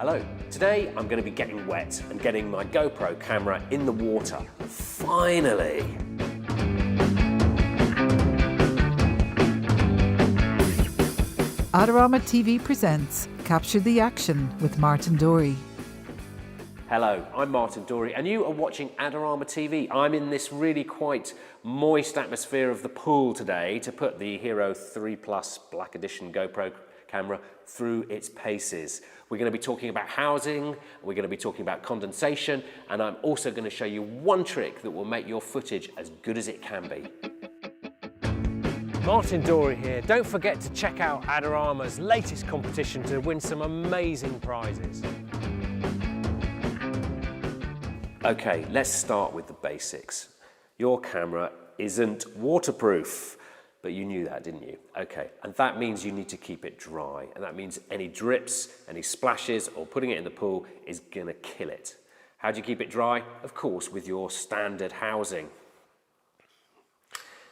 Hello, today I'm going to be getting wet and getting my GoPro camera in the water. Finally! Adorama TV presents Capture the Action with Martin Dorey. Hello, I'm Martin Dorey and you are watching Adorama TV. I'm in this really quite moist atmosphere of the pool today to put the Hero 3 Plus Black Edition GoPro camera through its paces. We're going to be talking about housing, we're going to be talking about condensation, and I'm also going to show you one trick that will make your footage as good as it can be. Martin Dorey here. Don't forget to check out Adorama's latest competition to win some amazing prizes. Okay, let's start with the basics. Your camera isn't waterproof, but you knew that, didn't you? Okay, and that means you need to keep it dry, and that means any drips, any splashes, or putting it in the pool is gonna kill it. How do you keep it dry? Of course, with your standard housing.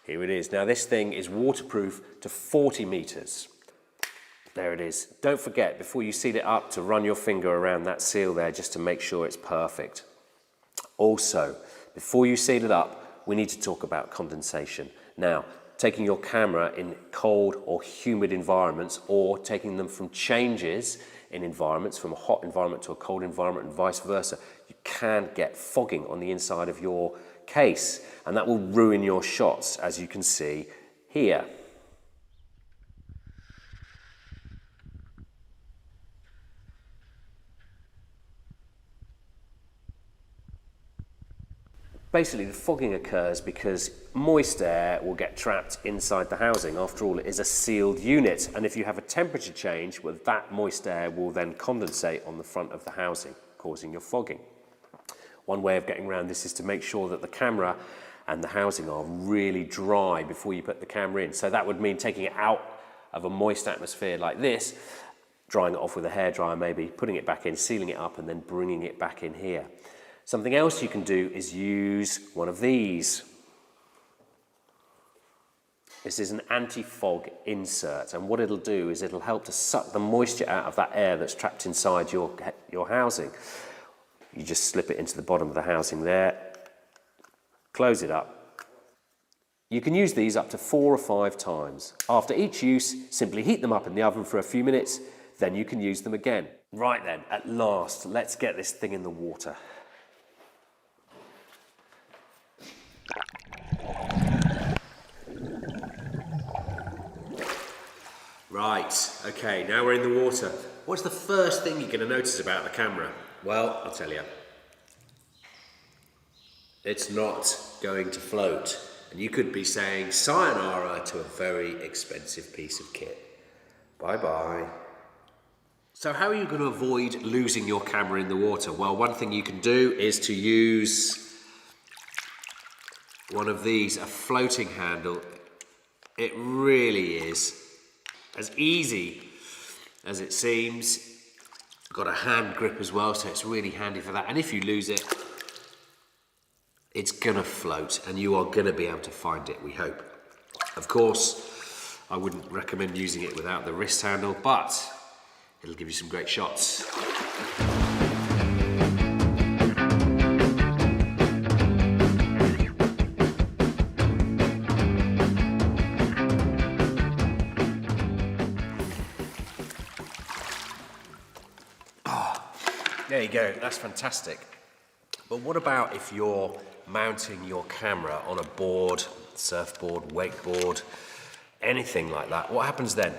Here it is. Now this thing is waterproof to 40 meters. There it is. Don't forget, before you seal it up, to run your finger around that seal there just to make sure it's perfect. Also, before you seal it up, we need to talk about condensation. Now, taking your camera in cold or humid environments, or taking them from changes in environments, from a hot environment to a cold environment and vice versa, you can get fogging on the inside of your case, and that will ruin your shots, as you can see here. Basically, the fogging occurs because moist air will get trapped inside the housing. After all, it is a sealed unit, and if you have a temperature change, well, that moist air will then condensate on the front of the housing, causing your fogging. One way of getting around this is to make sure that the camera and the housing are really dry before you put the camera in. So that would mean taking it out of a moist atmosphere like this, drying it off with a hairdryer maybe, putting it back in, sealing it up, and then bringing it back in here. Something else you can do is use one of these. This is an anti-fog insert, and what it'll do is it'll help to suck the moisture out of that air that's trapped inside your housing. You just slip it into the bottom of the housing there, close it up. You can use these up to 4 or 5 times. After each use, simply heat them up in the oven for a few minutes, then you can use them again. Right then, at last, let's get this thing in the water. Right, okay, now we're in the water. What's the first thing you're going to notice about the camera? Well, I'll tell you. It's not going to float. And you could be saying sayonara to a very expensive piece of kit. Bye-bye. So how are you going to avoid losing your camera in the water? Well, one thing you can do is to use one of these, a floating handle. It really is as easy as it seems. Got a hand grip as well, so it's really handy for that. And if you lose it, it's gonna float and you are gonna be able to find it, we hope. Of course, I wouldn't recommend using it without the wrist handle, but it'll give you some great shots. There you go, that's fantastic. But what about if you're mounting your camera on a board, surfboard, wakeboard, anything like that? What happens then?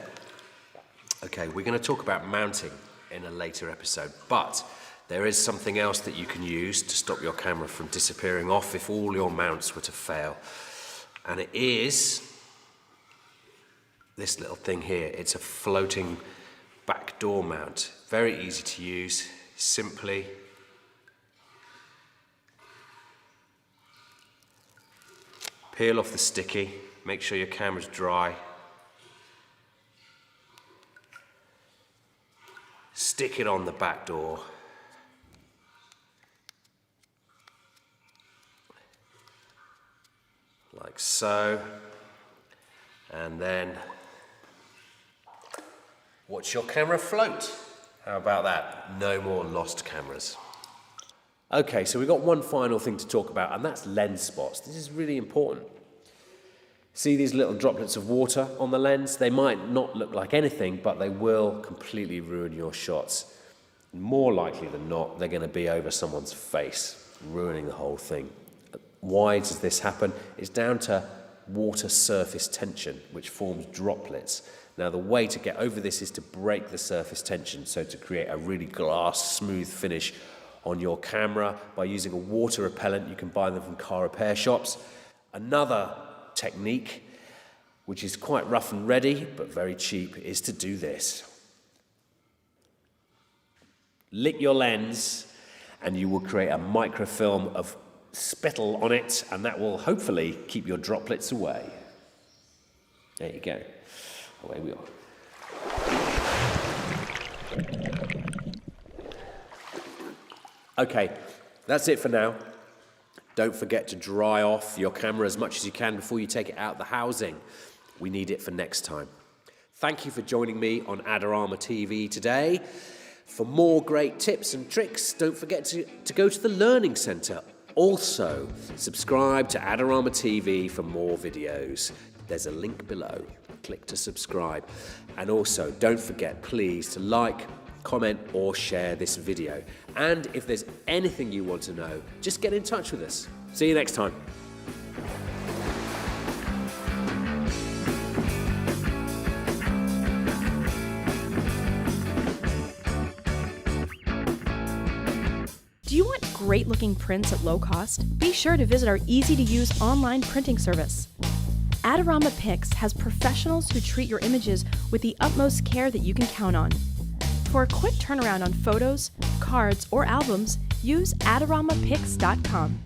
Okay, we're going to talk about mounting in a later episode, but there is something else that you can use to stop your camera from disappearing off if all your mounts were to fail. And it is this little thing here. It's a floating backdoor mount. Very easy to use. Simply peel off the sticky, make sure your camera's dry, stick it on the back door, like so, and then watch your camera float. How about that? No more lost cameras. Okay, so we've got one final thing to talk about, and that's lens spots. This is really important. See these little droplets of water on the lens? They might not look like anything, but they will completely ruin your shots. More likely than not, they're going to be over someone's face, ruining the whole thing. Why does this happen? It's down to water surface tension, which forms droplets. Now, the way to get over this is to break the surface tension, so to create a really glass, smooth finish on your camera by using a water repellent. You can buy them from car repair shops. Another technique, which is quite rough and ready, but very cheap, is to do this. Lick your lens, and you will create a microfilm of spittle on it, and that will hopefully keep your droplets away. There you go. Away we are. Okay, that's it for now. Don't forget to dry off your camera as much as you can before you take it out of the housing. We need it for next time. Thank you for joining me on Adorama TV today. For more great tips and tricks, don't forget to go to the Learning Centre. Also, subscribe to Adorama TV for more videos. There's a link below. Click to subscribe. And also, don't forget, please, to like, comment or share this video. And if there's anything you want to know, just get in touch with us. See you next time. Do you want great-looking prints at low cost? Be sure to visit our easy-to-use online printing service. Adorama Pix has professionals who treat your images with the utmost care that you can count on. For a quick turnaround on photos, cards, or albums, use AdoramaPix.com.